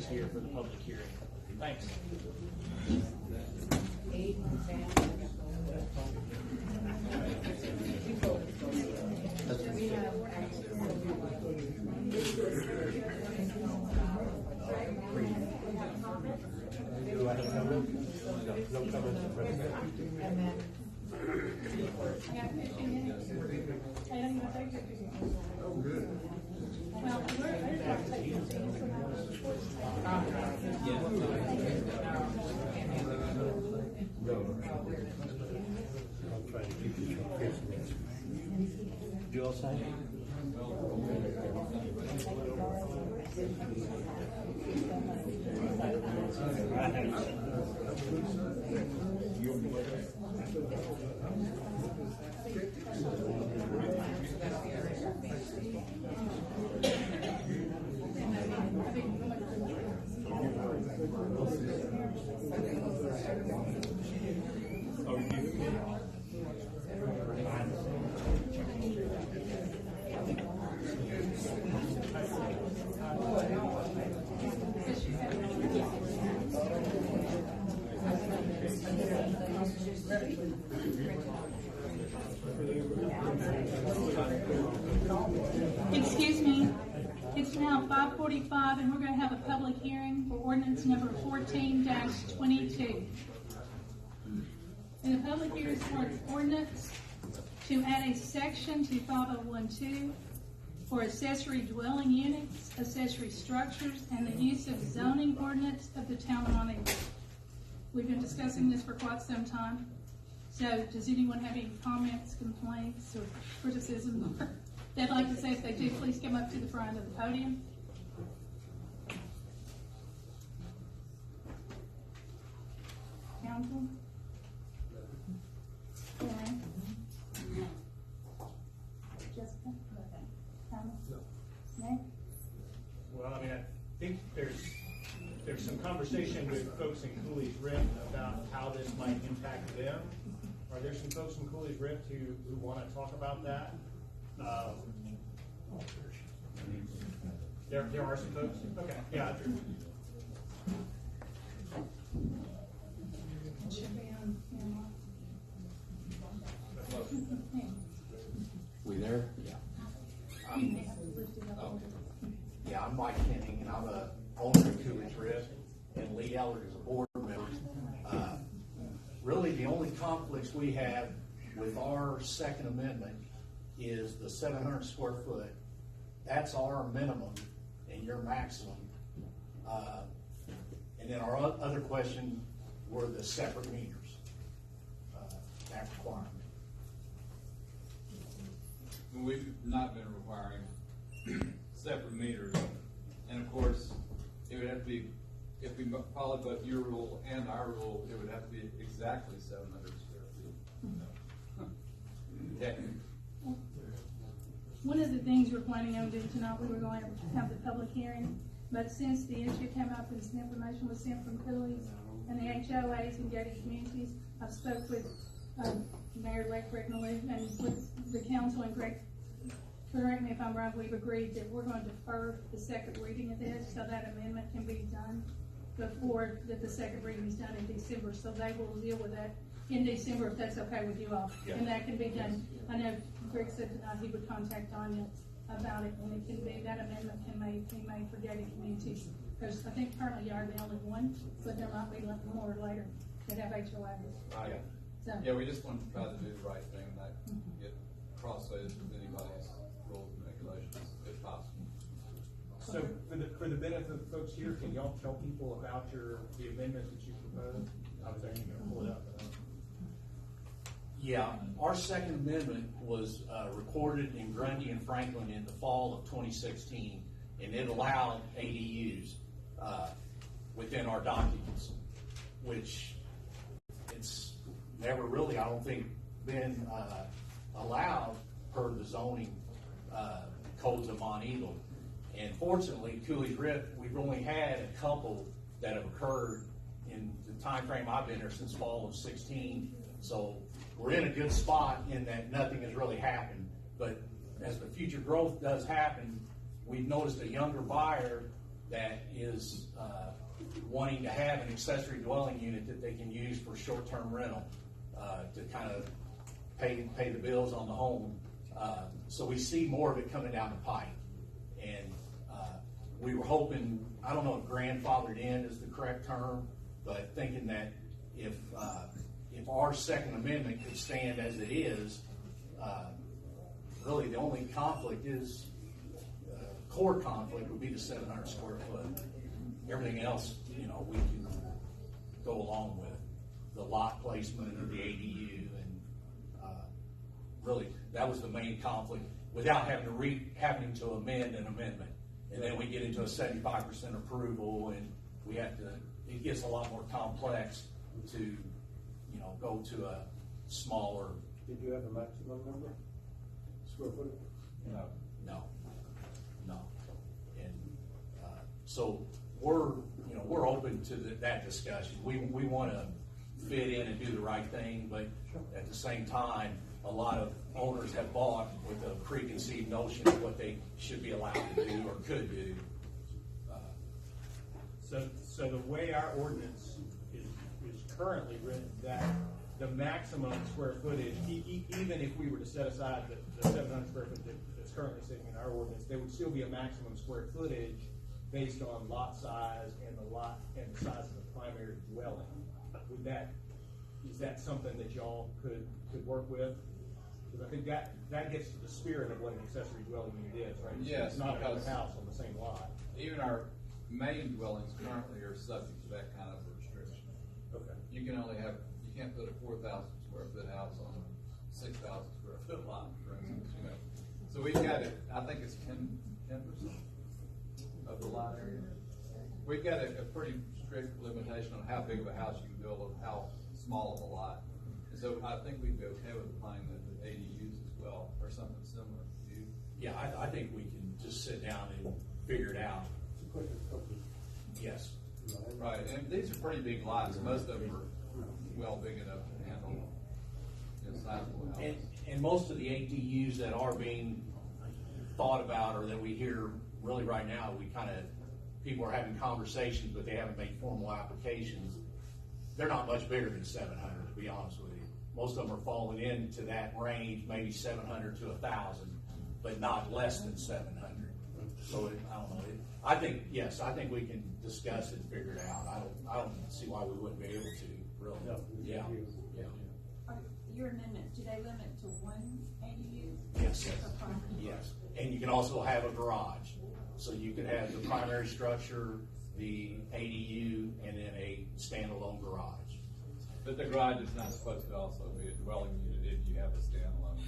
here for the public hearing. Thanks. You all say? Excuse me, it's now 5:45 and we're going to have a public hearing for ordinance number 14-22. And the public hearing is for an ordinance to add a section to 5012 for accessory dwelling units, accessory structures, and the use of zoning ordinance of the town of Monteagle. We've been discussing this for quite some time. So does anyone have any comments, complaints, or criticism they'd like to say? If they do, please come up to the front of the podium. Council? Karen? Jessica? Thomas? Nick? Well, I mean, I think there's some conversation with folks in Cooley's Rift about how this might impact them. Are there some folks in Cooley's Rift who want to talk about that? There are some folks? Okay, yeah. We there? Yeah. Yeah, I'm Mike Henning, and I'm a owner of Cooley's Rift, and Lee Allard is a board member. Really, the only conflicts we have with our Second Amendment is the 700 square foot. That's our minimum and your maximum. And then our other question were the separate meters, that requirement. We've not been requiring separate meters, and of course, it would have to be, if we followed both your rule and our rule, it would have to be exactly 700 square feet. Technically. One of the things we're planning on doing tonight, we were going to have the public hearing, but since the issue came up and some information was sent from Cooley's and the HOAs and gated communities, I spoke with Mayor-elect Greg Malou and with the council, and Greg, correct me if I'm wrong, we've agreed that we're going to defer the second reading of this so that amendment can be done before that the second reading is done in December. So they will deal with that in December if that's okay with you all. Yeah. And that can be done. I know Greg said tonight he would contact Anya about it, and it can be, that amendment can be made for gated communities. Because I think currently you are the only one, but there might be more later that have HOAs. Right. So. Yeah, we just want to try to do the right thing, not get cross-eyed with anybody's rules and regulations, if possible. So for the benefit of the folks here, can y'all tell people about the amendment that you proposed? I was actually going to pull it up. Yeah, our Second Amendment was recorded in Grundy and Franklin in the fall of 2016, and it allowed ADUs within our documents, which it's never really, I don't think, been allowed per the zoning codes of Monteagle. And fortunately, Cooley's Rift, we've only had a couple that have occurred in the time frame I've been there since fall of 16. So we're in a good spot in that nothing has really happened. But as the future growth does happen, we've noticed a younger buyer that is, wanting to have an accessory dwelling unit that they can use for short-term rental, to kind of pay the bills on the home. So we see more of it coming down the pipe. And, we were hoping, I don't know if grandfathered in is the correct term, but thinking that if our Second Amendment could stand as it is, really the only conflict is, core conflict would be the 700 square foot. Everything else, we can go along with the lot placement of the ADU, and really that was the main conflict, without having to amend an amendment. And then we get into a 75% approval, and it gets a lot more complex to, go to a smaller. Did you have a maximum number? Square footage? No. And, so we're open to that discussion. We want to fit in and do the right thing, but at the same time, a lot of owners have bought with a preconceived notion of what they should be allowed to do or could do. So the way our ordinance is currently written, that the maximum square footage, even if we were to set aside the 700 square foot that's currently sitting in our ordinance, there would still be a maximum square footage based on lot size and the size of the primary dwelling. Is that something that y'all could work with? Because I think that gets to the spirit of what an accessory dwelling unit is, right? Yes, It's not another because- house on the same lot. Even our main dwellings currently are subject to that kind of restriction. Okay. You can't put a 4,000 square foot house on a 6,000 square foot lot, for instance, So we've got it, I think it's 10% of the lot area. We've got a pretty strict limitation on how big of a house you can build, or how small of a lot. And so I think we'd be okay with applying the ADUs as well, or something similar. Yeah, I think we can just sit down and figure it out. Yes. Right, and these are pretty big lots. Most of them are well big enough to handle a sizable house. And most of the ADUs that are being thought about, or that we hear really right now, people are having conversations, but they haven't made formal applications. They're not much bigger than 700, to be honest with you. Most of them are falling into that range, maybe 700 to 1,000, but not less than 700. So I don't know. I think we can discuss it and figure it out. I don't see why we wouldn't be able to, really. No. Yeah. Your amendment, do they limit to one ADU? Yes. Per property? Yes, and you can also have a garage. So you could have the primary structure, the ADU, and then a standalone garage. But the garage is not supposed to also be a dwelling unit if you have a standalone.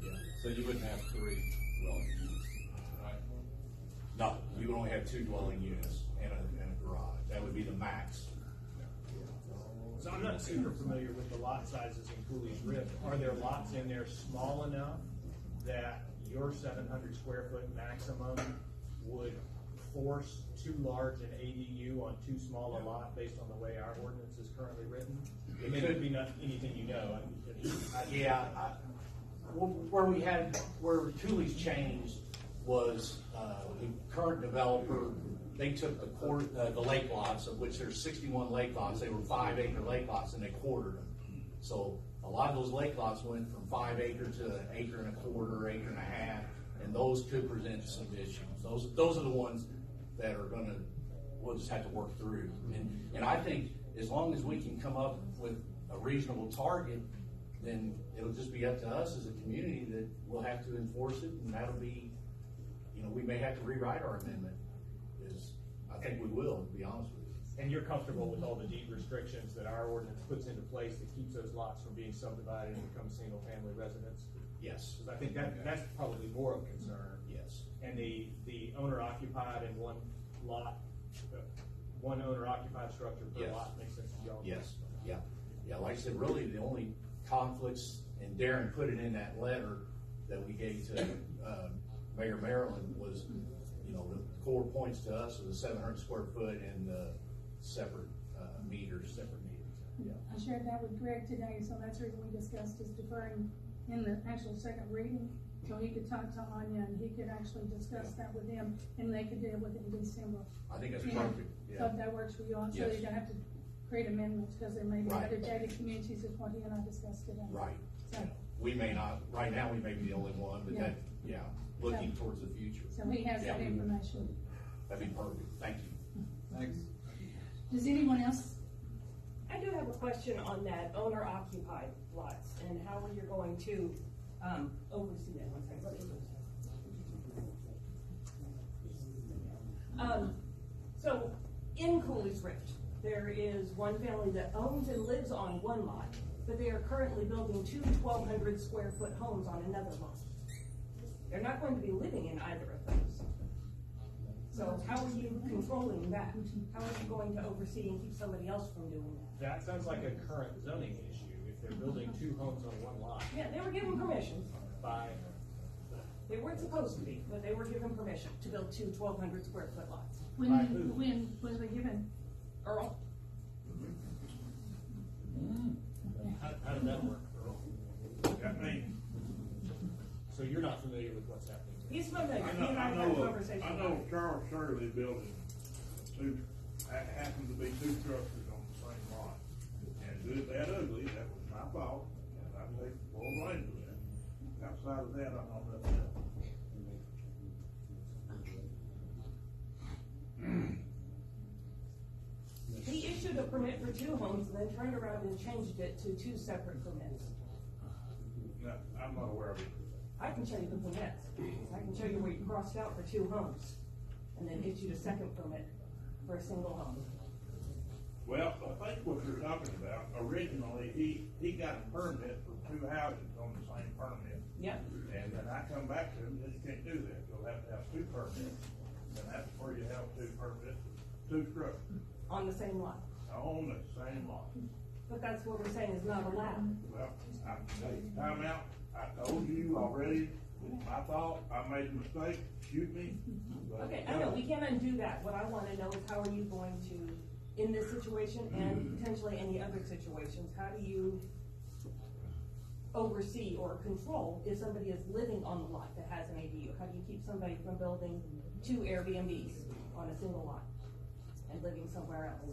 Yeah. So you wouldn't have 3 dwelling units, right? No, you would only have 2 dwelling units and a garage. That would be the max. So I'm not super familiar with the lot sizes in Cooley's Rift. Are there lots in there small enough that your 700 square foot maximum would force too large an ADU on too small a lot based on the way our ordinance is currently written? It could be not anything you know. Where Cooley's changed was, the current developer, they took the lake lots, of which there's 61 lake lots. They were 5-acre lake lots, and they quartered them. So a lot of those lake lots went from 5 acre to 1.25 acres, acre and a half, and those could present some issues. Those are the ones that are we'll just have to work through. And I think as long as we can come up with a reasonable target, then it'll just be up to us as a community that we'll have to enforce it, and that'll be, we may have to rewrite our amendment. I think we will, to be honest with you. And you're comfortable with all the deed restrictions that our ordinance puts into place that keeps those lots from being subdivided and become single-family residents? Yes. Because I think that's probably more of a concern. Yes. And the owner-occupied in one lot, one owner-occupied structure per Yes. lot makes sense to y'all? Yes, yeah, like I said, really the only conflicts, and Darren put it in that letter that we gave to Mayor Maryland, was, the core points to us are the 700 square foot and the separate meters. Yeah. I shared that with Greg today, so that's the reason we discussed is deferring in the actual second reading. So he could talk to Anya and he could actually discuss that with them and they could deal with it in December. I think that's You know, perfect, So yeah. if that works for you all, so Yes. you don't have to create amendments, because there may be Right. other gated communities, is what he and I discussed today. Right. So, We may not, right now, we may be the only one, but Yeah. that, yeah, looking towards the future. so he has that Yeah. information. That'd be perfect, thank you. Thanks. Does anyone else? I do have a question on that owner occupied lots and how you're going to, oversee that. One second, let me- So in Cooley's Rift, there is one family that owns and lives on one lot, but they are currently building two 1,200 square foot homes on another lot. They're not going to be living in either of those. So how are you controlling that? How are you going to oversee and keep somebody else from doing that? That sounds like a current zoning issue, if they're building two homes on one lot Yeah, they were given permission. by, They weren't supposed to be, but they were given permission to build two 1,200 square foot lots. When, By who? when was it given? Earl? how did that work, Earl? So you're not familiar with what's happening there? He's familiar, I he know, and I I had a know, conversation. I know Charles Shirley building two, happened to be two structures on the same lot. And good, bad, ugly, that was my fault, and I take full blame for that. Outside of that, I know nothing else. He issued a permit for two homes and then turned around and changed it to two separate permits. No, I'm not aware of it. I can show you the permits. I can show you where you crossed out for two homes and then issued a second permit for a single home. Well, I think what you're talking about, originally, he got a permit for two houses on the same permit. Yep. And then I come back to him, you can't do that, you'll have to have two permits. And that's where you have two permits, two structures, On the same lot. on the same lot. But that's what we're saying is not allowed. Well, time out, I told you already, it's my fault, I made a mistake, shoot me. but- Okay, I know, we can't undo that. What I wanna know is how are you going to, in this situation and potentially any other situations, how do you oversee or control if somebody is living on the lot that has an ADU? How do you keep somebody from building two Airbnbs on a single lot and living somewhere else?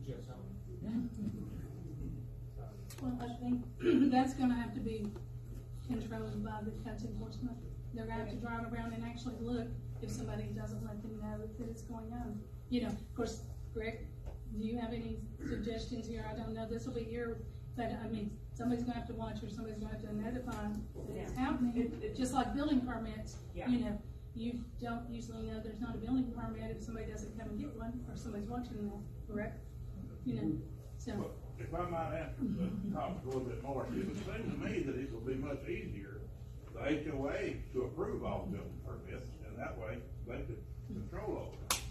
Jim, something? Well, I think that's gonna have to be controlled by the code enforcement. They're gonna have to drive around and actually look if somebody doesn't let them know that it's going on. You know, of course, Greg, do you have any suggestions here? I don't know, this will be your, but I mean, somebody's gonna have to watch or somebody's gonna have to notify that it's Yeah. happening. Just like building permits, Yeah. you know, you don't usually know there's not a building permit if somebody doesn't come and get one, or somebody's watching them, correct? You know, so. But if I might answer the topic a little bit more, it would seem to me that it would be much easier, the HOA to approve all building permits, and that way they could control over them.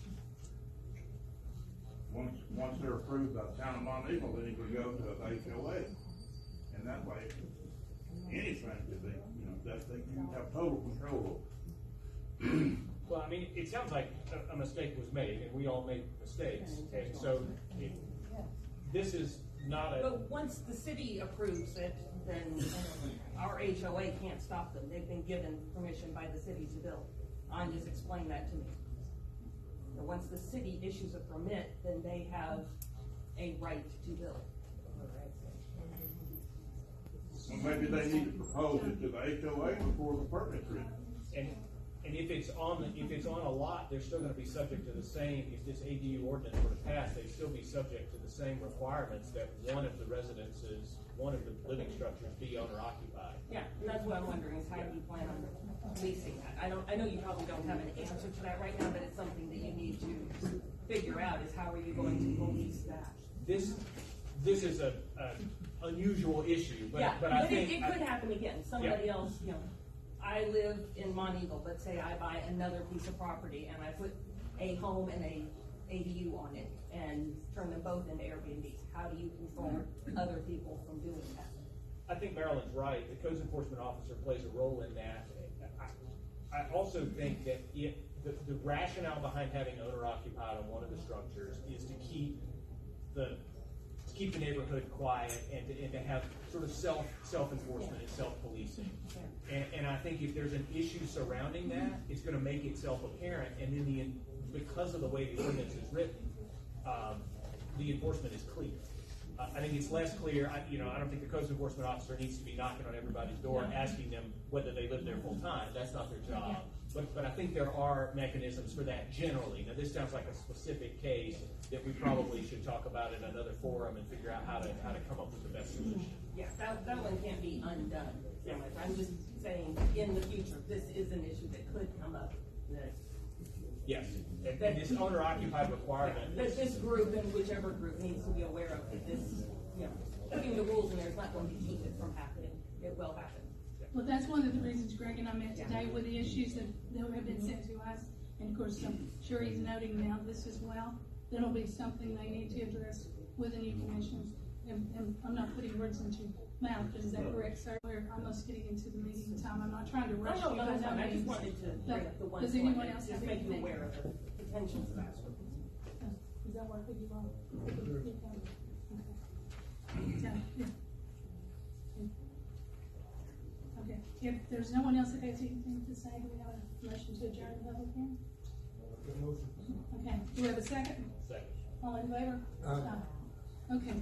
Once they're approved by the town of Monteagle, then it would go to the HOA, and that way, anything could be, you know, that they can have total control over. Well, I mean, it sounds like a mistake was made, and we all make mistakes, and so this is not a, But once the city approves it, then our HOA can't stop them. They've been given permission by the city to build. Anya's explained that to me. And once the city issues a permit, then they have a right to build. Well, maybe they need to propose it to the HOA before the permit's written. and if it's on a lot, they're still gonna be subject to the same, if this ADU ordinance were to pass, they'd still be subject to the same requirements that one of the residences, one of the living structures be owner occupied. Yeah, and that's what I'm wondering is how do you plan on leasing that? I know you probably don't have an answer to that right now, but it's something that you need to figure out is how are you going to police that? This is a unusual issue, but Yeah, I but think. it could happen again. Somebody else, you know, I live in Monteagle, let's say I buy another piece of property and I put a home and a ADU on it and turn them both into Airbnbs. How do you control other people from doing that? I think Marilyn's right, the codes enforcement officer plays a role in that. I also think that the rationale behind having owner occupied on one of the structures is to keep the keep the neighborhood quiet and to have sort of self-enforcement and self-policing. And I think if there's an issue surrounding that, it's gonna make itself apparent, and then because of the way the ordinance is written, the enforcement is clear. I think it's less clear, I don't think the codes enforcement officer needs to be knocking on everybody's door and asking them whether they live there full time, that's not their job. But I think there are mechanisms for that generally. Now, this sounds like a specific case that we probably should talk about in another forum and figure out how to come up with the best solution. Yeah, that one can't be undone so much. I'm just saying, in the future, this is an issue that could come up. Yes, and this owner-occupied requirement. That this group and whichever group needs to be aware of that this, putting the rules in there is not going to keep it from happening. It will happen. Well, that's one of the reasons Greg and I met today with the issues that have been sent to us. And of course, I'm sure he's noting now this as well. That'll be something they need to address with the new commissions. And I'm not putting words into your mouth, is that correct, sir? We're almost getting into the meeting time. I'm not trying to rush you. No, I just wanted to bring up the one Does point anyone and else just have make you anything? aware of the potentials of that. Does that work with you all? Okay. So, yeah. Okay, if there's no one else that has anything to say, do we have a motion to adjourn the public hearing? Okay, do we have a second? Second. All in favor? Okay,